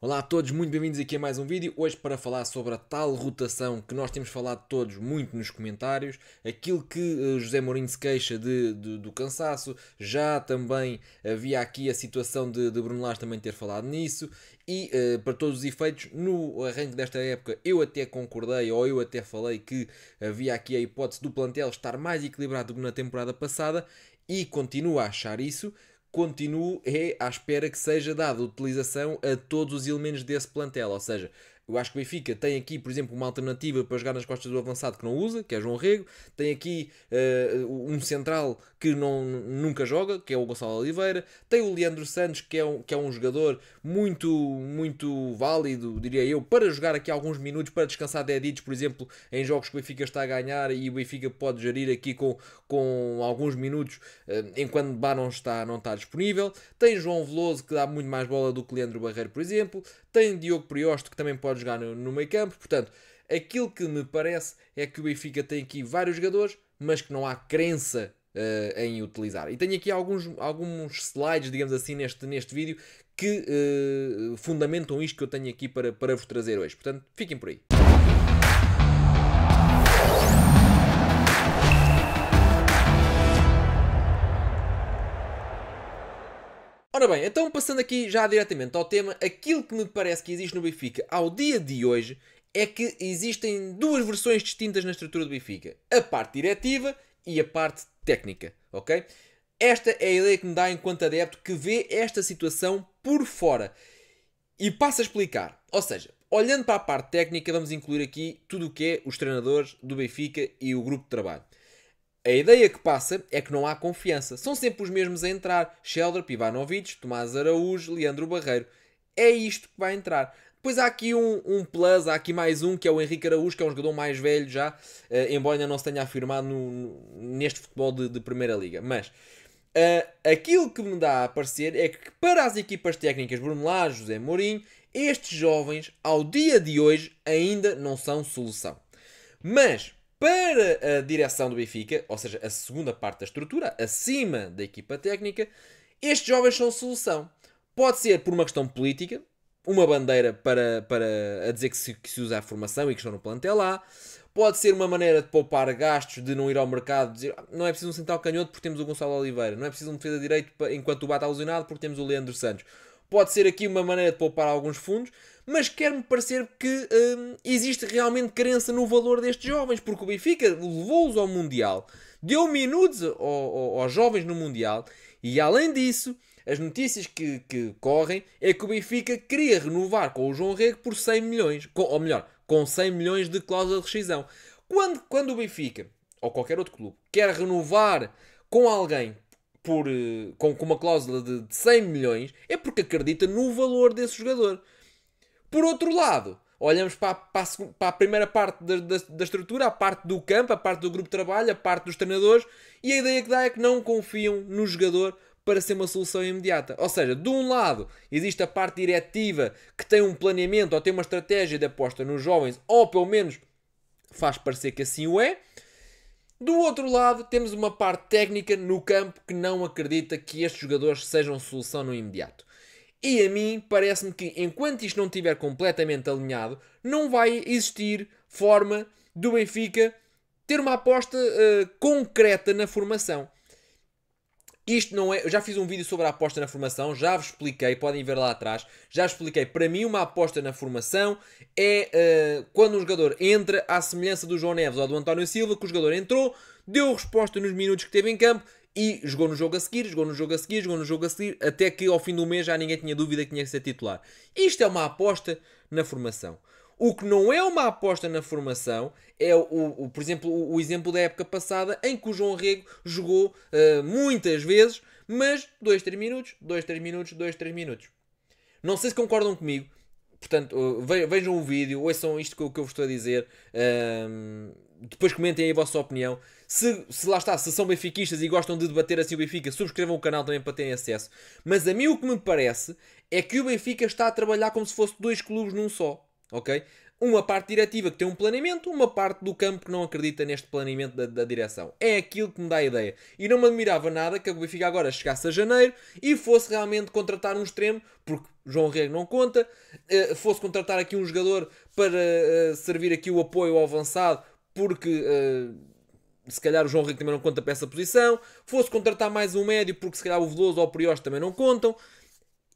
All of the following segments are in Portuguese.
Olá a todos, muito bem-vindos aqui a mais um vídeo. Hoje para falar sobre a tal rotação que nós temos falado todos muito nos comentários, aquilo que José Mourinho se queixa do cansaço, já também havia aqui a situação de Bruno Lage também ter falado nisso e para todos os efeitos, no arranque desta época eu até concordei ou eu até falei que havia aqui a hipótese do plantel estar mais equilibrado do que na temporada passada e continuo a achar isso. Continuo à espera que seja dada utilização a todos os elementos desse plantel. Ou seja, eu acho que o Benfica tem aqui, por exemplo, uma alternativa para jogar nas costas do avançado que não usa, que é João Rego. Tem aqui um central que nunca joga, que é o Gonçalo Oliveira. Tem o Leandro Santos, que é um jogador muito válido, diria eu, para jogar aqui alguns minutos, para descansar deditos, por exemplo, em jogos que o Benfica está a ganhar e o Benfica pode gerir aqui com alguns minutos enquanto Bá não está disponível. Tem João Veloso, que dá muito mais bola do que Leandro Barreiro, por exemplo. Tem Diogo Priosto, que também pode jogar no meio campo. Portanto, aquilo que me parece é que o Benfica tem aqui vários jogadores, mas que não há crença em utilizar. E tenho aqui alguns slides, digamos assim, neste vídeo que fundamentam isto que eu tenho aqui para vos trazer hoje. Portanto, fiquem por aí. Ora bem, então passando aqui já diretamente ao tema, aquilo que me parece que existe no Benfica ao dia de hoje é que existem duas versões distintas na estrutura do Benfica. A parte diretiva e a parte técnica, ok? Esta é a ideia que me dá enquanto adepto que vê esta situação por fora. E passo a explicar. Ou seja, olhando para a parte técnica, vamos incluir aqui tudo o que é os treinadores do Benfica e o grupo de trabalho. A ideia que passa é que não há confiança. São sempre os mesmos a entrar. Sheldon, Ivanovic, Tomás Araújo, Leandro Barreiro. É isto que vai entrar. Depois há aqui um plus, há aqui mais um, que é o Henrique Araújo, que é um jogador mais velho já, embora ainda não se tenha afirmado neste futebol de Primeira Liga. Mas aquilo que me dá a parecer é que para as equipas técnicas Bruno Lage, José Mourinho, estes jovens, ao dia de hoje, ainda não são solução. Mas para a direção do Benfica, ou seja, a segunda parte da estrutura, acima da equipa técnica, estes jovens são solução. Pode ser por uma questão política, uma bandeira para a dizer que se usa a formação e que estão no plantel lá. Pode ser uma maneira de poupar gastos, de não ir ao mercado, dizer não é preciso um central canhoto porque temos o Gonçalo Oliveira, não é preciso um defesa direito enquanto o Bá está lesionado porque temos o Leandro Santos. Pode ser aqui uma maneira de poupar alguns fundos, mas quer-me parecer que existe realmente crença no valor destes jovens, porque o Benfica levou-os ao Mundial, deu minutos aos jovens no Mundial, e além disso, as notícias que correm é que o Benfica queria renovar com o João Rego por 100 milhões, ou melhor, com 100 milhões de cláusula de rescisão. Quando o Benfica, ou qualquer outro clube, quer renovar com alguém com uma cláusula de 100 milhões, é porque acredita no valor desse jogador. Por outro lado, olhamos para a primeira parte da estrutura, a parte do campo, a parte do grupo de trabalho, a parte dos treinadores, e a ideia que dá é que não confiam no jogador para ser uma solução imediata. Ou seja, de um lado existe a parte diretiva que tem um planeamento ou tem uma estratégia de aposta nos jovens, ou pelo menos faz parecer que assim o é. Do outro lado, temos uma parte técnica no campo que não acredita que estes jogadores sejam solução no imediato. E a mim parece-me que enquanto isto não estiver completamente alinhado, não vai existir forma do Benfica ter uma aposta concreta na formação. Isto não é. Eu já fiz um vídeo sobre a aposta na formação, já vos expliquei, podem ver lá atrás. Já expliquei. Para mim, uma aposta na formação é quando um jogador entra, à semelhança do João Neves ou do António Silva, que o jogador entrou, deu resposta nos minutos que teve em campo e jogou no jogo a seguir, jogou no jogo a seguir, jogou no jogo a seguir, até que ao fim do mês já ninguém tinha dúvida que tinha que ser titular. Isto é uma aposta na formação. O que não é uma aposta na formação é, por exemplo, o exemplo da época passada em que o João Rego jogou muitas vezes, mas 2-3 minutos, 2-3 minutos, 2-3 minutos. Não sei se concordam comigo, portanto, vejam o vídeo, ouçam isto que eu vos estou a dizer, depois comentem aí a vossa opinião. Se lá está, se são benfiquistas e gostam de debater assim o Benfica, subscrevam o canal também para terem acesso. Mas a mim o que me parece é que o Benfica está a trabalhar como se fosse dois clubes num só. ok? Uma parte diretiva que tem um planeamento, uma parte do campo que não acredita neste planeamento da direção. É aquilo que me dá a ideia. E não me admirava nada que o Benfica agora chegasse a janeiro e fosse realmente contratar um extremo, porque João Rego não conta, fosse contratar aqui um jogador para servir aqui o apoio ao avançado, porque se calhar o João Rego também não conta para essa posição, fosse contratar mais um médio, porque se calhar o Veloso ou o Prioste também não contam,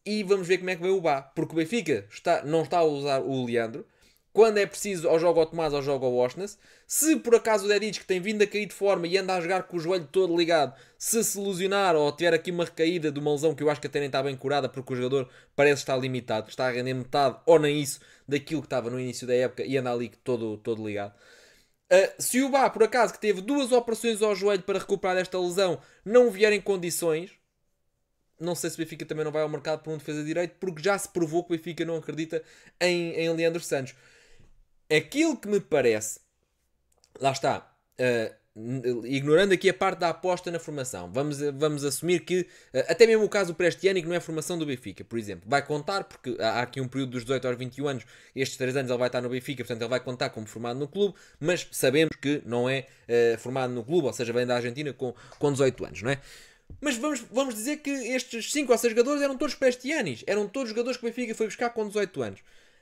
e vamos ver como é que vai o Bá, porque o Benfica não está a usar o Leandro. Quando é preciso, ou joga ao Tomás ou joga ao Oshness. Se por acaso o Dedic, que tem vindo a cair de forma e anda a jogar com o joelho todo ligado, se ilusionar ou tiver aqui uma recaída de uma lesão que eu acho que até nem está bem curada, porque o jogador parece estar limitado, está a render metade ou nem isso daquilo que estava no início da época e anda ali todo ligado. Se o Bá, por acaso, que teve 2 operações ao joelho para recuperar desta lesão, não vier em condições, não sei se o Benfica também não vai ao mercado por um defesa de direito, porque já se provou que o Benfica não acredita em Leandro Santos. Aquilo que me parece, lá está, ignorando aqui a parte da aposta na formação, vamos assumir que, até mesmo o caso do Prestiani, que não é a formação do Benfica, por exemplo, vai contar, porque há aqui um período dos 18 aos 21 anos, estes 3 anos ele vai estar no Benfica, portanto ele vai contar como formado no clube, mas sabemos que não é formado no clube, ou seja, vem da Argentina com 18 anos, não é? Mas vamos dizer que estes 5 ou 6 jogadores eram todos Prestianis, eram todos jogadores que o Benfica foi buscar com 18 anos.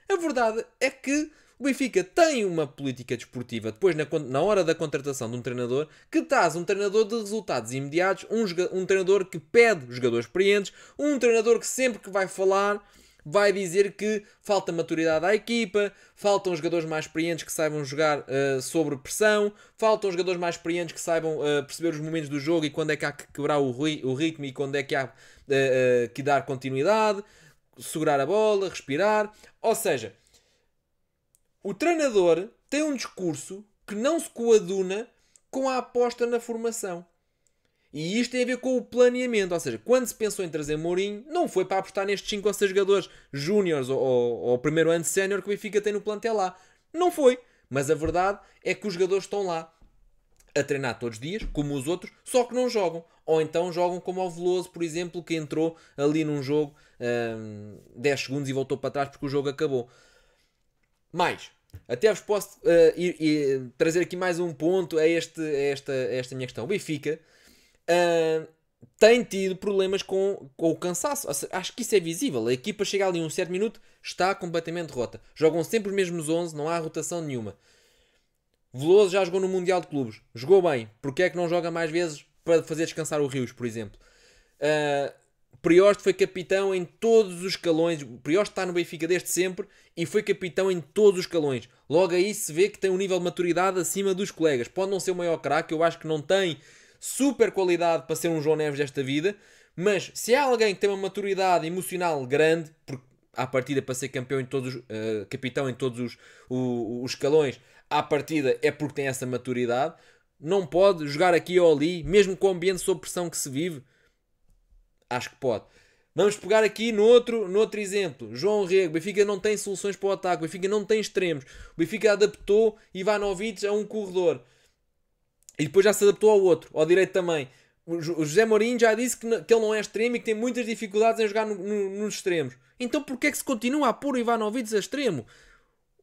A verdade é que o Benfica tem uma política desportiva, depois na hora da contratação de um treinador, que traz um treinador de resultados imediatos, um treinador que pede jogadores experientes, um treinador que sempre que vai falar vai dizer que falta maturidade à equipa, faltam jogadores mais experientes que saibam jogar sob pressão, faltam jogadores mais experientes que saibam perceber os momentos do jogo e quando é que há que quebrar o ritmo e quando é que há que dar continuidade, segurar a bola, respirar. Ou seja, o treinador tem um discurso que não se coaduna com a aposta na formação. E isto tem a ver com o planeamento. Ou seja, quando se pensou em trazer Mourinho, não foi para apostar nestes 5 ou 6 jogadores júniores ou primeiro ano de sénior que o Benfica tem no plantel lá. Não foi. Mas a verdade é que os jogadores estão lá a treinar todos os dias, como os outros, só que não jogam. Ou então jogam como o Veloso, por exemplo, que entrou ali num jogo 10 segundos e voltou para trás porque o jogo acabou. Mais, até vos posso trazer aqui mais um ponto a esta minha questão. O Benfica tem tido problemas com o cansaço. Acho que isso é visível. A equipa chega ali um certo minuto, está completamente rota. Jogam sempre os mesmos 11, não há rotação nenhuma. Veloso já jogou no Mundial de Clubes. Jogou bem. Porquê é que não joga mais vezes para fazer descansar o Rios, por exemplo? Prioste foi capitão em todos os escalões. O Prioste está no Benfica desde sempre e foi capitão em todos os escalões. Logo aí se vê que tem um nível de maturidade acima dos colegas. Pode não ser o maior craque, eu acho que não tem super qualidade para ser um João Neves desta vida, mas se há alguém que tem uma maturidade emocional grande, porque à partida para ser campeão em todos, capitão em todos os escalões, à partida é porque tem essa maturidade, não pode jogar aqui ou ali, mesmo com o ambiente sob pressão que se vive. Acho que pode. Vamos pegar aqui no outro exemplo. João Rego. O Benfica não tem soluções para o ataque. O Benfica não tem extremos. O Benfica adaptou Ivanovic a um corredor. E depois já se adaptou ao outro. Ao direito também. O José Mourinho já disse que ele não é extremo e que tem muitas dificuldades em jogar nos extremos. Então porquê é que se continua a pôr o Ivanovic a extremo?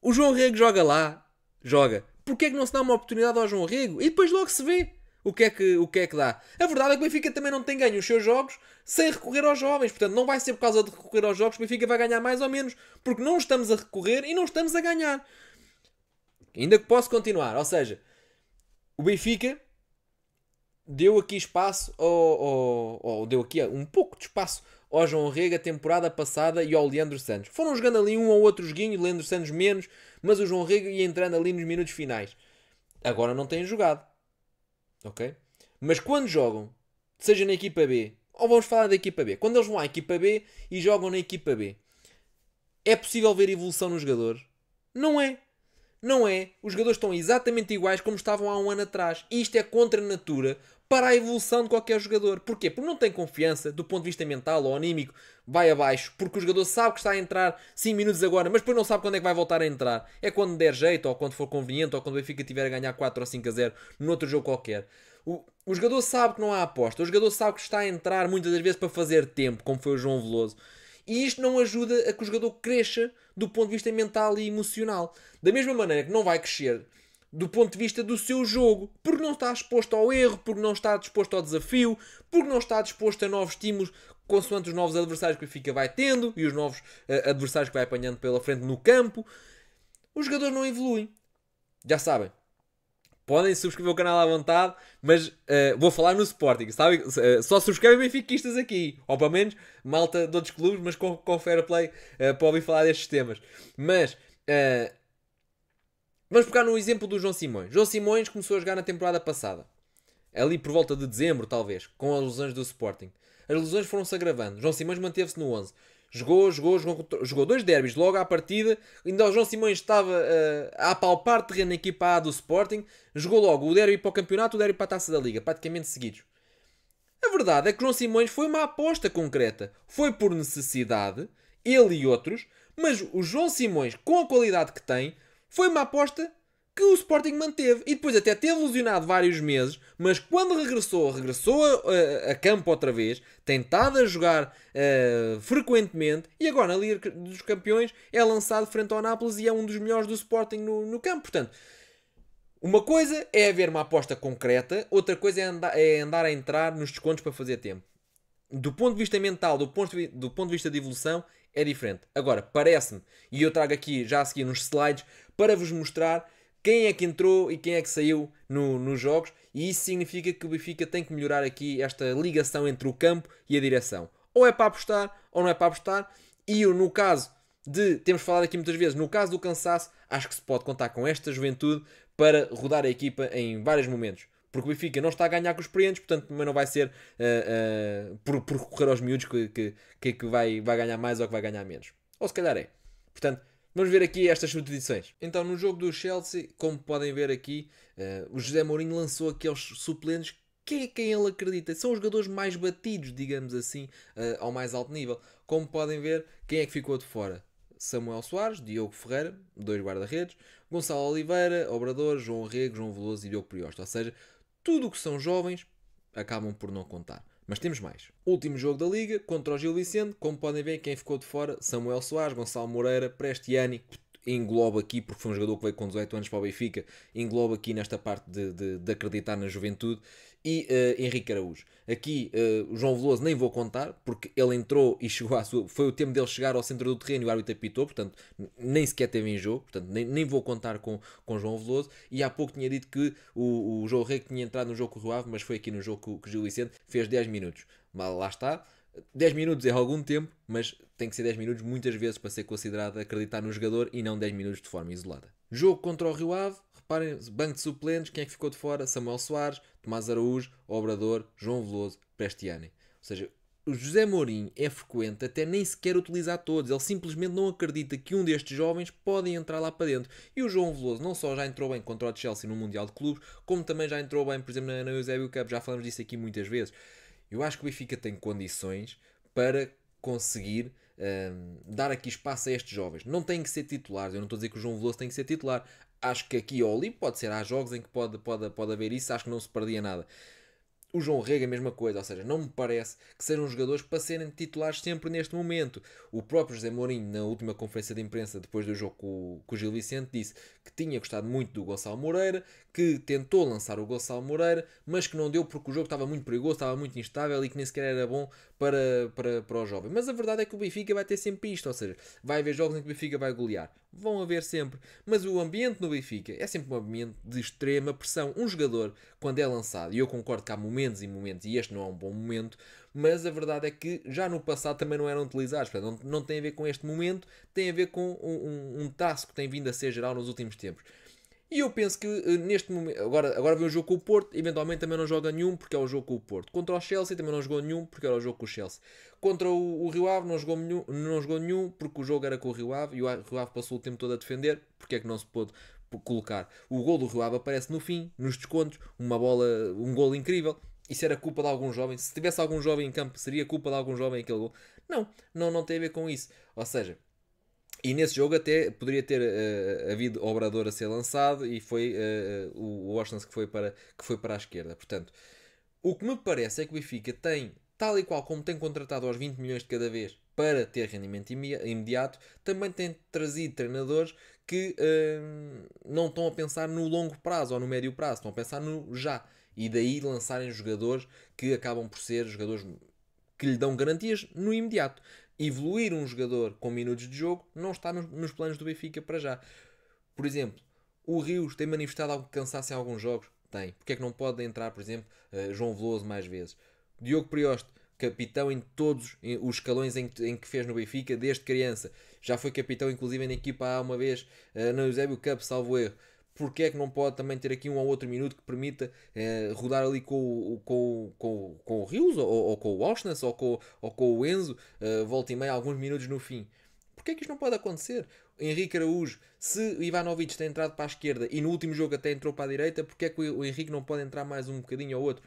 O João Rego joga lá. Joga. Porquê é que não se dá uma oportunidade ao João Rego? E depois logo se vê. O que é que dá? A verdade é que o Benfica também não tem ganho os seus jogos sem recorrer aos jovens. Portanto, não vai ser por causa de recorrer aos jogos que o Benfica vai ganhar mais ou menos. Porque não estamos a recorrer e não estamos a ganhar. Ainda que posso continuar. Ou seja, o Benfica deu aqui espaço ou deu aqui um pouco de espaço ao João Rego a temporada passada e ao Leandro Santos. Foram jogando ali um ou outro joguinho, o Leandro Santos menos, mas o João Rego ia entrando ali nos minutos finais. Agora não têm jogado. Ok? Mas quando jogam, seja na equipa B, ou vamos falar da equipa B, quando eles vão à equipa B e jogam na equipa B, é possível ver evolução nos jogadores? Não é. Não é. Os jogadores estão exatamente iguais como estavam há um ano atrás. E isto é contra a natura para a evolução de qualquer jogador. Porquê? Porque não tem confiança do ponto de vista mental ou anímico, vai abaixo, porque o jogador sabe que está a entrar 5 minutos agora, mas depois não sabe quando é que vai voltar a entrar. É quando der jeito, ou quando for conveniente, ou quando o Benfica estiver a ganhar 4 ou 5-0 num outro jogo qualquer. O jogador sabe que não há aposta, o jogador sabe que está a entrar muitas das vezes para fazer tempo, como foi o João Veloso. E isto não ajuda a que o jogador cresça do ponto de vista mental e emocional. Da mesma maneira que não vai crescer do ponto de vista do seu jogo, porque não está exposto ao erro, porque não está disposto ao desafio, porque não está disposto a novos estímulos consoante os novos adversários que o Benfica vai tendo e os novos adversários que vai apanhando pela frente no campo. Os jogadores não evoluem. Já sabem. Podem subscrever o canal à vontade, mas vou falar no Sporting, sabe? Só subscrevem benfiquistas aqui, ou pelo menos malta de outros clubes, mas com fair play para ouvir falar destes temas. Mas vamos pegar no exemplo do João Simões. João Simões começou a jogar na temporada passada, ali por volta de dezembro, talvez, com as lesões do Sporting. As lesões foram-se agravando. João Simões manteve-se no 11. Jogou 2 derbys logo à partida. Ainda o João Simões estava a apalpar terreno na equipa A do Sporting. Jogou logo o derby para o campeonato, o derby para a Taça da Liga, praticamente seguidos. A verdade é que o João Simões foi uma aposta concreta. Foi por necessidade, ele e outros, mas o João Simões, com a qualidade que tem, foi uma aposta que o Sporting manteve. E depois até teve lesionado vários meses, mas quando regressou a campo outra vez, tentado a jogar frequentemente, e agora na Liga dos Campeões é lançado frente ao Nápoles e é um dos melhores do Sporting no campo. Portanto, uma coisa é haver uma aposta concreta, outra coisa é andar a entrar nos descontos para fazer tempo. Do ponto de vista mental, do ponto de vista de evolução, é diferente. Agora, parece-me, e eu trago aqui já a seguir nos slides, para vos mostrar quem é que entrou e quem é que saiu nos jogos, e isso significa que o Benfica tem que melhorar aqui esta ligação entre o campo e a direção. Ou é para apostar, ou não é para apostar, e eu, no caso temos falado aqui muitas vezes, no caso do cansaço, acho que se pode contar com esta juventude para rodar a equipa em vários momentos. Porque o Benfica não está a ganhar com os experientes, portanto também não vai ser por recorrer aos miúdos que vai ganhar mais ou que vai ganhar menos. Ou se calhar é. Portanto, vamos ver aqui estas substituições. Então, no jogo do Chelsea, como podem ver aqui, o José Mourinho lançou aqueles suplentes que é quem ele acredita. São os jogadores mais batidos, digamos assim, ao mais alto nível. Como podem ver, quem é que ficou de fora? Samuel Soares, Diogo Ferreira, 2 guarda-redes, Gonçalo Oliveira, Obrador, João Rego, João Veloso e Diogo Priosta. Ou seja, tudo o que são jovens acabam por não contar. Mas temos mais. Último jogo da Liga, contra o Gil Vicente. Como podem ver, quem ficou de fora? Samuel Soares, Gonçalo Moreira, Prestiani. Engloba aqui, porque foi um jogador que veio com 18 anos para o Benfica, engloba aqui nesta parte de acreditar na juventude. E Henrique Araújo. Aqui o João Veloso nem vou contar, porque ele entrou e chegou foi o tempo dele chegar ao centro do terreno e o árbitro apitou, portanto nem sequer teve em jogo, portanto nem vou contar com João Veloso. E há pouco tinha dito que o João Rego tinha entrado no jogo com o Rio Ave, mas foi aqui no jogo com o Gil Vicente, fez 10 minutos. Mas lá está. 10 minutos é algum tempo, mas tem que ser 10 minutos muitas vezes para ser considerado acreditar no jogador e não 10 minutos de forma isolada. Jogo contra o Rio Ave, reparem, banco de suplentes, quem é que ficou de fora? Samuel Soares, Tomás Araújo, Obrador, João Veloso, Prestiani. Ou seja, o José Mourinho é frequente até nem sequer utilizar todos, ele simplesmente não acredita que um destes jovens pode entrar lá para dentro. E o João Veloso não só já entrou bem contra o Chelsea no Mundial de Clubes, como também já entrou bem, por exemplo, na Eusébio Cup, já falamos disso aqui muitas vezes. Eu acho que o Benfica tem condições para conseguir dar aqui espaço a estes jovens. Não têm que ser titulares. Eu não estou a dizer que o João Veloso tem que ser titular. Acho que aqui ou ali pode ser. Há jogos em que pode haver isso. Acho que não se perdia nada. O João Rega, a mesma coisa, ou seja, não me parece que sejam jogadores para serem titulares sempre neste momento. O próprio José Mourinho, na última conferência de imprensa, depois do jogo com o Gil Vicente, disse que tinha gostado muito do Gonçalo Moreira, que tentou lançar o Gonçalo Moreira, mas que não deu porque o jogo estava muito perigoso, estava muito instável e que nem sequer era bom para o jovem. Mas a verdade é que o Benfica vai ter sempre isto, ou seja, vai haver jogos em que o Benfica vai golear. Vão haver sempre. Mas o ambiente no Benfica é sempre um ambiente de extrema pressão. Um jogador, quando é lançado, e eu concordo que há momentos e momentos, e este não é um bom momento, mas a verdade é que já no passado também não eram utilizados. Portanto, não tem a ver com este momento, tem a ver com um traço que tem vindo a ser geral nos últimos tempos. E eu penso que neste momento, agora vem o jogo com o Porto, eventualmente também não joga nenhum porque é o jogo com o Porto. Contra o Chelsea também não jogou nenhum porque era o jogo com o Chelsea. Contra o Rio Ave não jogou nenhum porque o jogo era com o Rio Ave e o Rio Ave passou o tempo todo a defender, porque é que não se pôde colocar. O gol do Rio Ave aparece no fim, nos descontos, um gol incrível. Isso era culpa de algum jovem. Se tivesse algum jovem em campo, seria culpa de algum jovem aquele gol? Não tem a ver com isso. Ou seja, e nesse jogo até poderia ter havido Obrador a ser lançado e foi o Washington que foi para a esquerda. Portanto, o que me parece é que o Benfica tem, tal e qual como tem contratado aos 20 milhões de cada vez, para ter rendimento imediato, também tem trazido treinadores que não estão a pensar no longo prazo ou no médio prazo, estão a pensar no já. E daí lançarem jogadores que acabam por ser jogadores que lhe dão garantias no imediato. Evoluir um jogador com minutos de jogo não está nos planos do Benfica para já. Por exemplo, o Rios tem manifestado algum cansaço em alguns jogos? Tem. Porque é que não pode entrar, por exemplo, João Veloso mais vezes? Diogo Prioste, capitão em todos os escalões em que fez no Benfica, desde criança. Já foi capitão, inclusive, na equipa há uma vez, na Eusébio Cup, salvo erro. Porque é que não pode também ter aqui um ou outro minuto que permita rodar ali com o Rios, ou com o Auschwitz, ou com o Enzo, volta e meia, alguns minutos no fim? Porque é que isto não pode acontecer? Henrique Araújo, se o Ivanovic tem entrado para a esquerda e no último jogo até entrou para a direita, porque é que o Henrique não pode entrar mais um bocadinho ou outro?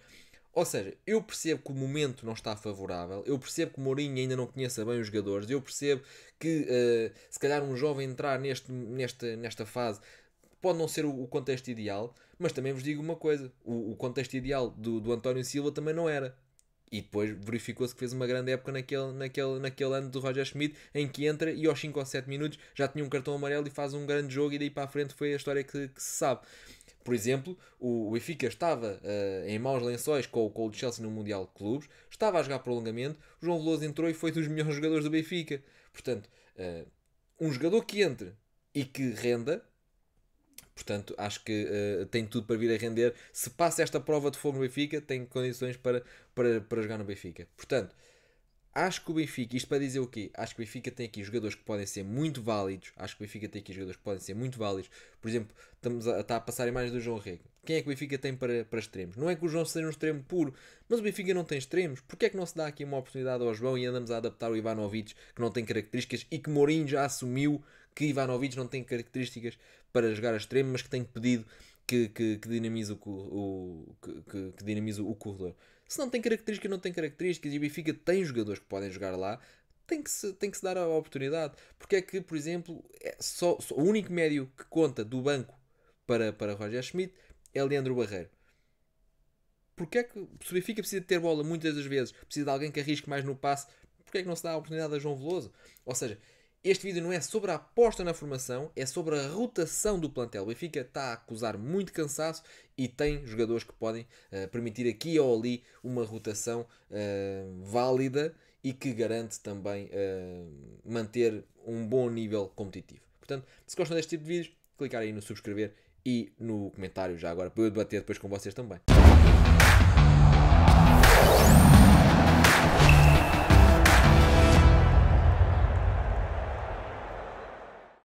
Ou seja, eu percebo que o momento não está favorável, eu percebo que o Mourinho ainda não conheça bem os jogadores, eu percebo que se calhar um jovem entrar nesta fase pode não ser o contexto ideal, mas também vos digo uma coisa, o contexto ideal do António Silva também não era. E depois verificou-se que fez uma grande época naquele ano do Roger Schmidt, em que entra e aos 5 ou 7 minutos já tinha um cartão amarelo e faz um grande jogo, e daí para a frente foi a história que se sabe. Por exemplo, o Benfica estava em maus lençóis com o Chelsea no Mundial de Clubes, estava a jogar prolongamento, o João Veloso entrou e foi dos melhores jogadores do Benfica. Portanto, um jogador que entre e que renda, portanto, acho que tem tudo para vir a render. Se passa esta prova de fogo no Benfica, tem condições para jogar no Benfica. Portanto, acho que o Benfica, isto para dizer o quê? Acho que o Benfica tem aqui jogadores que podem ser muito válidos. Acho que o Benfica tem aqui jogadores que podem ser muito válidos. Por exemplo, está a passar imagens do João Rego. Quem é que o Benfica tem para extremos? Não é que o João seja um extremo puro, mas o Benfica não tem extremos. Porquê é que não se dá aqui uma oportunidade ao João e andamos a adaptar o Ivanovic, que não tem características, e que Mourinho já assumiu que Ivanovic não tem características para jogar a extremo, mas que tem pedido que dinamize que dinamize o corredor. Se não tem características, não tem características, e o Benfica tem jogadores que podem jogar lá, tem que se dar a oportunidade. Porque é que, por exemplo, só o único médio que conta do banco para Roger Schmidt é Leandro Barreiro. Porque é que, se o Benfica precisa de ter bola muitas das vezes, precisa de alguém que arrisque mais no passe, porque é que não se dá a oportunidade a João Veloso? Ou seja, este vídeo não é sobre a aposta na formação, é sobre a rotação do plantel. O Benfica está a acusar muito cansaço e tem jogadores que podem permitir aqui ou ali uma rotação válida e que garante também manter um bom nível competitivo. Portanto, se gostam deste tipo de vídeos, clicar aí no subscrever e no comentário já agora, para eu debater depois com vocês também.